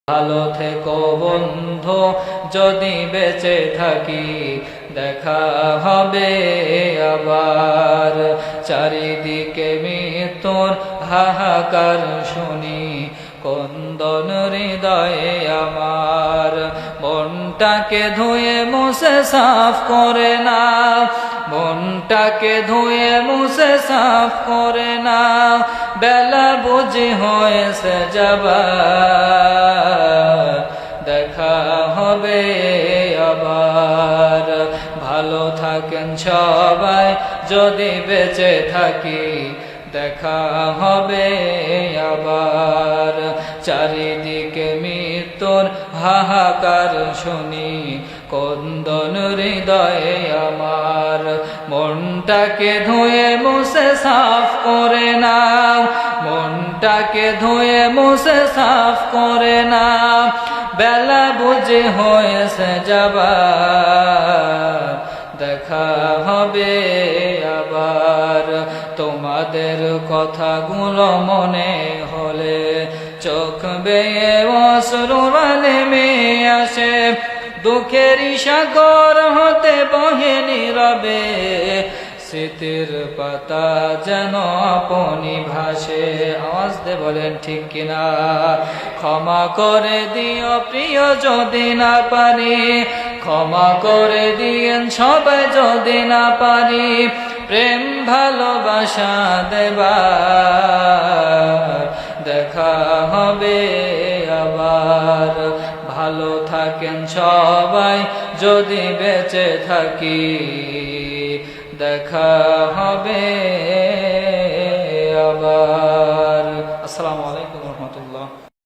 ভালো থেকো বন্ধু, যদি বেঁচে থাকি দেখা হবে আবার। চারিদিকে মৃত্যুর হাহাকার শুনি, কন্দন হৃদয়ে আমার। মনটাকে ধুয়ে মুছে সাফ করে নাও, মনটাকে ধুয়ে মুছে সাফ করে নাও। বেলা বুঝি হয়েছে যাবার, দেখা হবে আবার। ভালো থাকেন সবাই যদি বেঁচে থাকি দেখা হবে আবার। চারিদিকে মৃত্যুর হাহাকার শুনি, কন্দন হৃদয়ে আমার। মনটাকে ধুয়ে মুছে সাফ করে নাও, মনটাকে ধুয়ে মুছে সাফ করে নাও। বেলা বুঝে হয়েছে যাবার, দেখা হবে আবার। তোমাদের কথাগুলো মনে হলে চোখ বেয়ে অশ্রুর নেমে আসে। দুঃখেরই সাগর হতে বহে নীরবে, স্মৃতির পাতা যেন আপনি ভাসে। আওয়াজ দিয়ে বলেন ঠিক কিনা। ক্ষমা করে দিও প্রিয় যদি না পারি, ক্ষমা করে দিয়েন সবাই যদি না পারি। প্রেম ভালোবাসা দেবার, দেখা হবে আবার। ভালো থাকেন সবাই যদি বেঁচে থাকি দেখা হবে আবার। আসসালামু আলাইকুম।